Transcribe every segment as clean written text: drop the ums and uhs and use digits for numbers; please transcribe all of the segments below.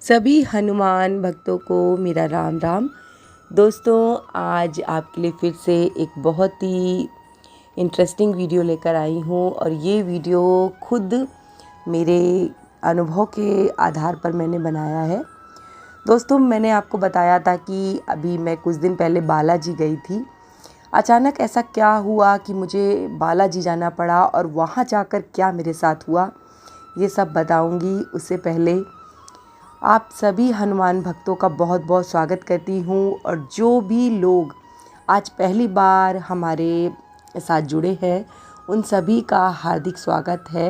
सभी हनुमान भक्तों को मेरा राम राम। दोस्तों, आज आपके लिए फिर से एक बहुत ही इंटरेस्टिंग वीडियो लेकर आई हूँ और ये वीडियो खुद मेरे अनुभव के आधार पर मैंने बनाया है। दोस्तों, मैंने आपको बताया था कि अभी मैं कुछ दिन पहले बालाजी गई थी। अचानक ऐसा क्या हुआ कि मुझे बालाजी जाना पड़ा और वहाँ जाकर क्या मेरे साथ हुआ, ये सब बताऊँगी। उससे पहले आप सभी हनुमान भक्तों का बहुत बहुत स्वागत करती हूँ और जो भी लोग आज पहली बार हमारे साथ जुड़े हैं उन सभी का हार्दिक स्वागत है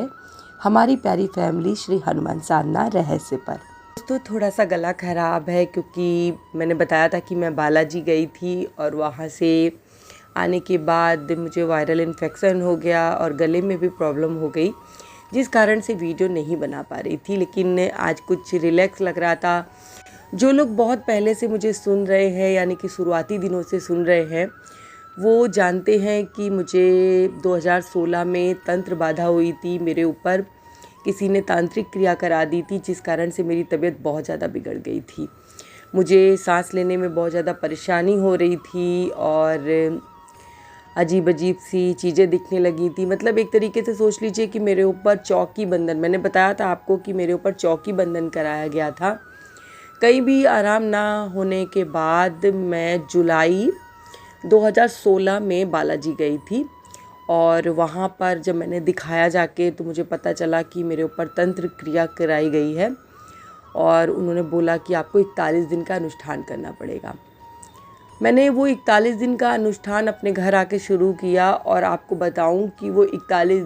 हमारी प्यारी फैमिली श्री हनुमान साधना रहस्य पर। दोस्तों, थोड़ा सा गला ख़राब है क्योंकि मैंने बताया था कि मैं बालाजी गई थी और वहाँ से आने के बाद मुझे वायरल इन्फेक्शन हो गया और गले में भी प्रॉब्लम हो गई, जिस कारण से वीडियो नहीं बना पा रही थी। लेकिन आज कुछ रिलैक्स लग रहा था। जो लोग बहुत पहले से मुझे सुन रहे हैं, यानी कि शुरुआती दिनों से सुन रहे हैं, वो जानते हैं कि मुझे 2016 में तंत्र बाधा हुई थी। मेरे ऊपर किसी ने तांत्रिक क्रिया करा दी थी, जिस कारण से मेरी तबीयत बहुत ज़्यादा बिगड़ गई थी। मुझे सांस लेने में बहुत ज़्यादा परेशानी हो रही थी और अजीब अजीब सी चीज़ें दिखने लगी थी। मतलब एक तरीके से सोच लीजिए कि मेरे ऊपर चौकी बंधन, मैंने बताया था आपको कि मेरे ऊपर चौकी बंधन कराया गया था। कहीं भी आराम ना होने के बाद मैं जुलाई 2016 में बालाजी गई थी और वहाँ पर जब मैंने दिखाया जाके तो मुझे पता चला कि मेरे ऊपर तंत्र क्रिया कराई गई है और उन्होंने बोला कि आपको 41 दिन का अनुष्ठान करना पड़ेगा। मैंने वो 41 दिन का अनुष्ठान अपने घर आके शुरू किया और आपको बताऊं कि वो 41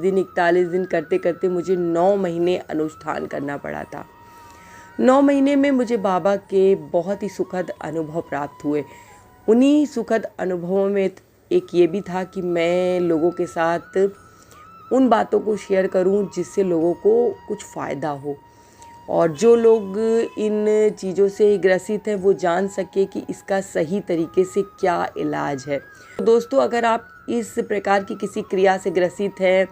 दिन करते करते मुझे 9 महीने अनुष्ठान करना पड़ा था। 9 महीने में मुझे बाबा के बहुत ही सुखद अनुभव प्राप्त हुए। उन्हीं सुखद अनुभवों में एक ये भी था कि मैं लोगों के साथ उन बातों को शेयर करूं जिससे लोगों को कुछ फ़ायदा हो और जो लोग इन चीज़ों से ग्रसित हैं वो जान सके कि इसका सही तरीके से क्या इलाज है। तो दोस्तों, अगर आप इस प्रकार की किसी क्रिया से ग्रसित हैं,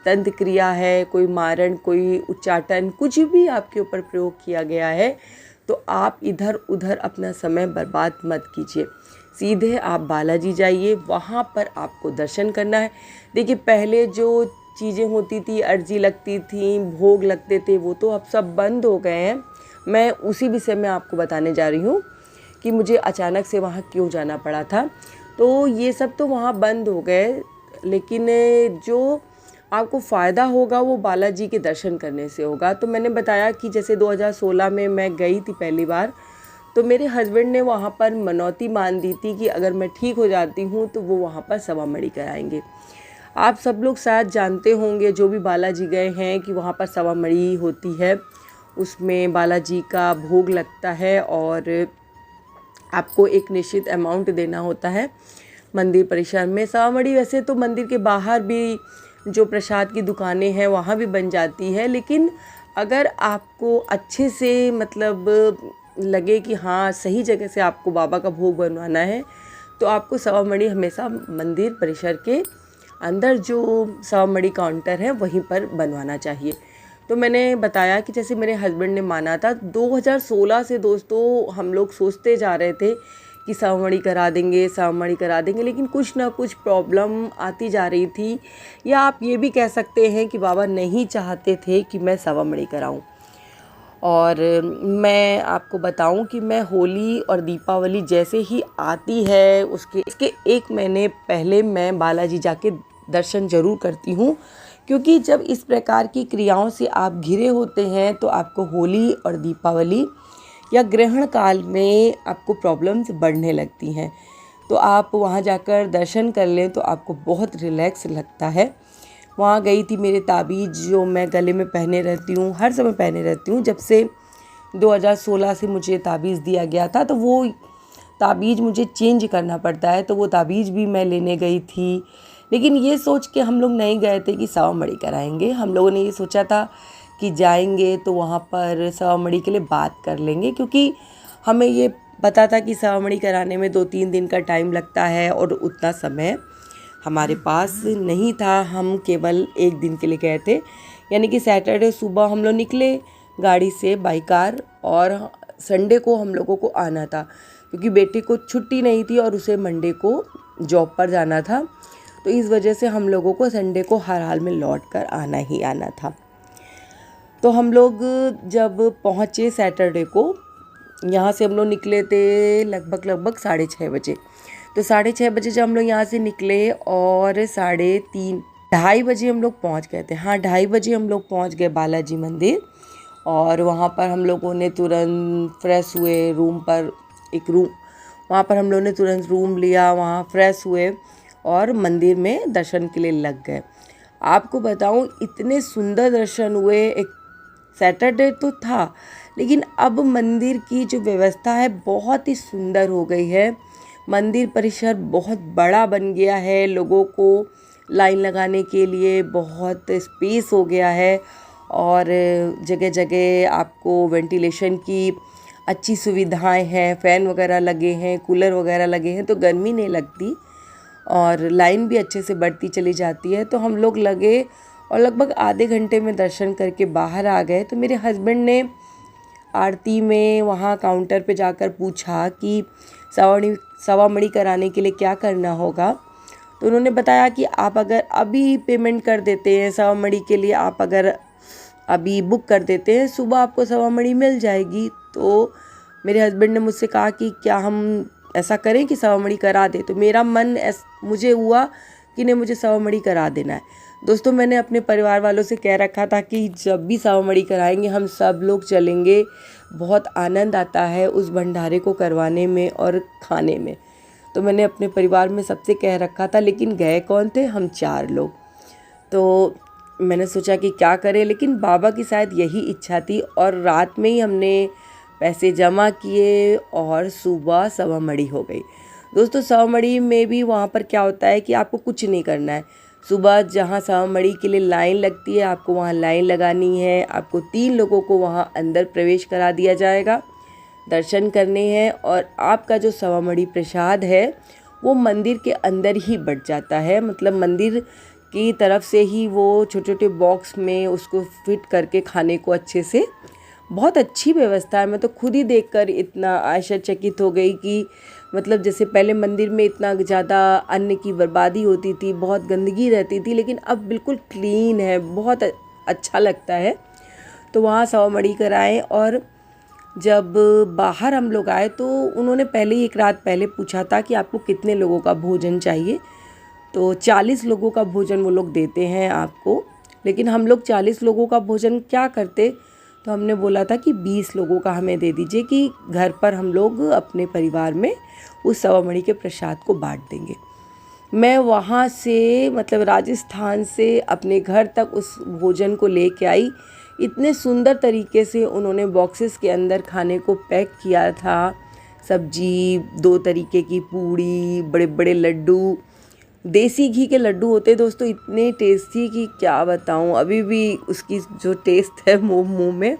तंत्र क्रिया है, कोई मारण, कोई उच्चाटन, कुछ भी आपके ऊपर प्रयोग किया गया है, तो आप इधर उधर अपना समय बर्बाद मत कीजिए। सीधे आप बालाजी जाइए, वहाँ पर आपको दर्शन करना है। देखिए, पहले जो चीज़ें होती थी, अर्जी लगती थी, भोग लगते थे, वो तो अब सब बंद हो गए हैं। मैं उसी विषय में आपको बताने जा रही हूँ कि मुझे अचानक से वहाँ क्यों जाना पड़ा था। तो ये सब तो वहाँ बंद हो गए, लेकिन जो आपको फ़ायदा होगा वो बालाजी के दर्शन करने से होगा। तो मैंने बताया कि जैसे 2016 में मैं गई थी पहली बार, तो मेरे हस्बैंड ने वहाँ पर मनौती मान दी थी कि अगर मैं ठीक हो जाती हूँ तो वो वहाँ पर सवामढ़ी कराएंगे। आप सब लोग शायद जानते होंगे जो भी बालाजी गए हैं कि वहाँ पर सवामढ़ी होती है, उसमें बालाजी का भोग लगता है और आपको एक निश्चित अमाउंट देना होता है मंदिर परिसर में। सवामढ़ी वैसे तो मंदिर के बाहर भी जो प्रसाद की दुकानें हैं वहाँ भी बन जाती है, लेकिन अगर आपको अच्छे से मतलब लगे कि हाँ सही जगह से आपको बाबा का भोग बनवाना है, तो आपको सवामढ़ी हमेशा मंदिर परिसर के अंदर जो सवामढ़ी काउंटर है वहीं पर बनवाना चाहिए। तो मैंने बताया कि जैसे मेरे हस्बैंड ने माना था। 2016 से दोस्तों हम लोग सोचते जा रहे थे कि सवामढ़ी करा देंगे, लेकिन कुछ ना कुछ प्रॉब्लम आती जा रही थी, या आप ये भी कह सकते हैं कि बाबा नहीं चाहते थे कि मैं सवामढ़ी कराऊं। और मैं आपको बताऊं कि मैं होली और दीपावली जैसे ही आती है इसके एक महीने पहले मैं बालाजी जाके दर्शन ज़रूर करती हूँ, क्योंकि जब इस प्रकार की क्रियाओं से आप घिरे होते हैं तो आपको होली और दीपावली या ग्रहण काल में आपको प्रॉब्लम्स बढ़ने लगती हैं। तो आप वहाँ जाकर दर्शन कर लें तो आपको बहुत रिलैक्स लगता है। वहाँ गई थी, मेरे ताबीज़ जो मैं गले में पहने रहती हूँ, हर समय पहने रहती हूँ, जब से 2016 से मुझे ताबीज़ दिया गया था, तो वो ताबीज़ मुझे चेंज करना पड़ता है, तो वो ताबीज़ भी मैं लेने गई थी। लेकिन ये सोच के हम लोग नहीं गए थे कि सवामढ़ी कराएंगे। हम लोगों ने ये सोचा था कि जाएंगे तो वहाँ पर सवामढ़ी के लिए बात कर लेंगे, क्योंकि हमें ये पता था कि सवामढ़ी कराने में 2-3 दिन का टाइम लगता है और उतना समय हमारे पास नहीं था। हम केवल 1 दिन के लिए गए थे, यानी कि सैटरडे सुबह हम लोग निकले गाड़ी से बाई कार और संडे को हम लोगों को आना था, क्योंकि बेटे को छुट्टी नहीं थी और उसे मंडे को जॉब पर जाना था। तो इस वजह से हम लोगों को संडे को हर हाल में लौट कर आना ही आना था। तो हम लोग जब पहुँचे सैटरडे को, यहाँ से हम लोग निकले थे लगभग 6:30 बजे। तो 6:30 बजे जब हम लोग यहाँ से निकले और 3:30-2:30 बजे हम लोग पहुँच गए थे। हाँ, 2:30 बजे हम लोग पहुँच गए बालाजी मंदिर। और वहाँ पर हम लोगों ने तुरंत फ्रेश हुए, वहाँ पर हम लोगों ने तुरंत रूम लिया, वहाँ फ्रेश हुए और मंदिर में दर्शन के लिए लग गए। आपको बताऊँ, इतने सुंदर दर्शन हुए। एक सैटरडे तो था, लेकिन अब मंदिर की जो व्यवस्था है बहुत ही सुंदर हो गई है। मंदिर परिसर बहुत बड़ा बन गया है, लोगों को लाइन लगाने के लिए बहुत स्पेस हो गया है और जगह जगह आपको वेंटिलेशन की अच्छी सुविधाएं हैं, फ़ैन वगैरह लगे हैं, कूलर वगैरह लगे हैं, तो गर्मी नहीं लगती और लाइन भी अच्छे से बढ़ती चली जाती है। तो हम लोग लगे और लगभग आधे घंटे में दर्शन करके बाहर आ गए। तो मेरे हस्बैंड ने आरती में वहाँ काउंटर पे जाकर पूछा कि सवा मणि कराने के लिए क्या करना होगा। तो उन्होंने बताया कि आप अगर अभी पेमेंट कर देते हैं सवा मणि के लिए, आप अगर अभी बुक कर देते हैं, सुबह आपको सवा मणि मिल जाएगी। तो मेरे हस्बैंड ने मुझसे कहा कि क्या हम ऐसा करें कि सवा मणि करा दें। तो मेरा मुझे हुआ कि नहीं, मुझे सवा मणि करा देना है। दोस्तों, मैंने अपने परिवार वालों से कह रखा था कि जब भी सवा मणि कराएंगे हम सब लोग चलेंगे, बहुत आनंद आता है उस भंडारे को करवाने में और खाने में। तो मैंने अपने परिवार में सबसे कह रखा था, लेकिन गए कौन थे, हम 4 लोग। तो मैंने सोचा कि क्या करें, लेकिन बाबा की शायद यही इच्छा थी और रात में ही हमने पैसे जमा किए और सुबह सवा मणि हो गई। दोस्तों, सवा मणि में भी वहाँ पर क्या होता है कि आपको कुछ नहीं करना है। सुबह जहाँ सवा मणि के लिए लाइन लगती है, आपको वहाँ लाइन लगानी है। आपको 3 लोगों को वहाँ अंदर प्रवेश करा दिया जाएगा, दर्शन करने हैं और आपका जो सवा मणि प्रसाद है वो मंदिर के अंदर ही बट जाता है। मतलब मंदिर की तरफ से ही वो छोटे छोटे बॉक्स में उसको फिट करके खाने को अच्छे से, बहुत अच्छी व्यवस्था है। मैं तो खुद ही देखकर इतना आश्चर्यचकित हो गई कि मतलब जैसे पहले मंदिर में इतना ज़्यादा अन्न की बर्बादी होती थी, बहुत गंदगी रहती थी, लेकिन अब बिल्कुल क्लीन है, बहुत अच्छा लगता है। तो वहाँ सवा मणि कराएं और जब बाहर हम लोग आए तो उन्होंने पहले ही 1 रात पहले पूछा था कि आपको कितने लोगों का भोजन चाहिए। तो 40 लोगों का भोजन वो लोग देते हैं आपको, लेकिन हम लोग 40 लोगों का भोजन क्या करते, तो हमने बोला था कि 20 लोगों का हमें दे दीजिए कि घर पर हम लोग अपने परिवार में उस सवा मणि के प्रसाद को बांट देंगे। मैं वहाँ से मतलब राजस्थान से अपने घर तक उस भोजन को लेके आई। इतने सुंदर तरीके से उन्होंने बॉक्सेस के अंदर खाने को पैक किया था। सब्जी, 2 तरीके की पूड़ी, बड़े बड़े लड्डू, देसी घी के लड्डू होते दोस्तों, इतने टेस्टी कि क्या बताऊं। अभी भी उसकी जो टेस्ट है मुंह में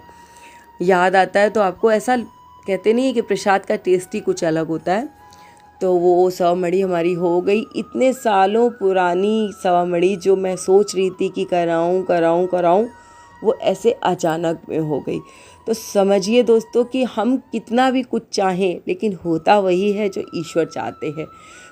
याद आता है। तो आपको ऐसा कहते नहीं है कि प्रसाद का टेस्ट ही कुछ अलग होता है। तो वो सवा मणि हमारी हो गई। इतने सालों पुरानी सवा मणि जो मैं सोच रही थी कि कराऊं, वो ऐसे अचानक में हो गई। तो समझिए दोस्तों कि हम कितना भी कुछ चाहें, लेकिन होता वही है जो ईश्वर चाहते हैं।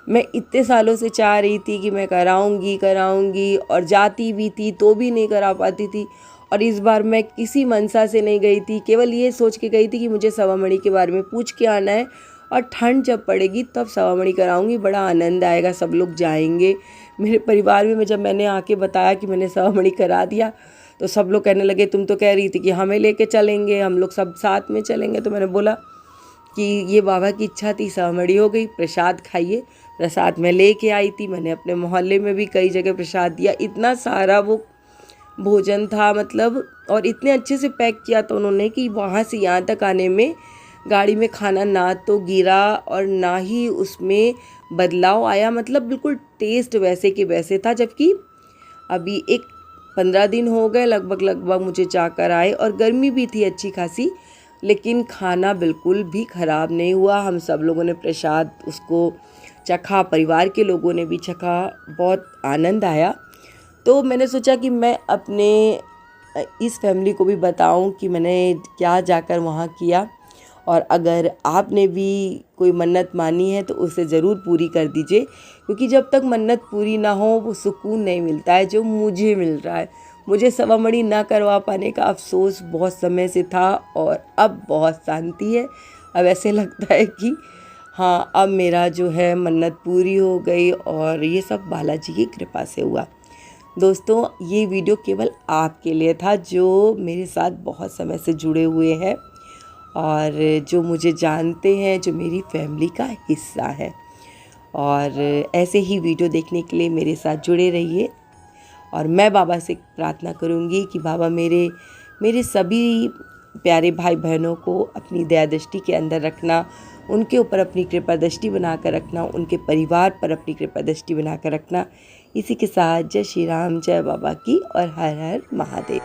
मैं इतने सालों से चाह रही थी कि मैं कराऊंगी और जाती भी थी तो भी नहीं करा पाती थी। और इस बार मैं किसी मनसा से नहीं गई थी, केवल ये सोच के गई थी कि मुझे सवा मणि के बारे में पूछ के आना है और ठंड जब पड़ेगी तब सवा मणि कराऊंगी, बड़ा आनंद आएगा, सब लोग जाएंगे। मेरे परिवार में जब मैंने आके बताया कि मैंने सवा मणि करा दिया तो सब लोग कहने लगे, तुम तो कह रही थी कि हमें लेके चलेंगे, हम लोग सब साथ में चलेंगे। तो मैंने बोला कि ये बाबा की इच्छा थी, सवा मणि हो गई, प्रसाद खाइए। प्रसाद मैं लेके आई थी, मैंने अपने मोहल्ले में भी कई जगह प्रसाद दिया। इतना सारा वो भोजन था मतलब, और इतने अच्छे से पैक किया था उन्होंने कि वहाँ से यहाँ तक आने में गाड़ी में खाना ना तो गिरा और ना ही उसमें बदलाव आया। मतलब बिल्कुल टेस्ट वैसे के वैसे था। जबकि अभी 15 दिन हो गए लगभग मुझे जाकर आए और गर्मी भी थी अच्छी खासी, लेकिन खाना बिल्कुल भी ख़राब नहीं हुआ। हम सब लोगों ने प्रसाद उसको चखा, परिवार के लोगों ने भी चखा, बहुत आनंद आया। तो मैंने सोचा कि मैं अपने इस फैमिली को भी बताऊं कि मैंने क्या जाकर वहाँ किया। और अगर आपने भी कोई मन्नत मानी है तो उसे ज़रूर पूरी कर दीजिए, क्योंकि जब तक मन्नत पूरी ना हो वो सुकून नहीं मिलता है जो मुझे मिल रहा है। मुझे सवा मणि ना करवा पाने का अफ़सोस बहुत समय से था और अब बहुत शांति है। अब ऐसे लगता है कि हाँ, अब मेरा जो है मन्नत पूरी हो गई और ये सब बालाजी की कृपा से हुआ। दोस्तों, ये वीडियो केवल आपके लिए था जो मेरे साथ बहुत समय से जुड़े हुए हैं और जो मुझे जानते हैं, जो मेरी फैमिली का हिस्सा है। और ऐसे ही वीडियो देखने के लिए मेरे साथ जुड़े रहिए। और मैं बाबा से प्रार्थना करूंगी कि बाबा मेरे सभी प्यारे भाई बहनों को अपनी दया दृष्टि के अंदर रखना, उनके ऊपर अपनी कृपा दृष्टि बनाकर रखना, उनके परिवार पर अपनी कृपा दृष्टि बनाकर रखना। इसी के साथ जय श्री राम, जय बाबा की और हर हर महादेव।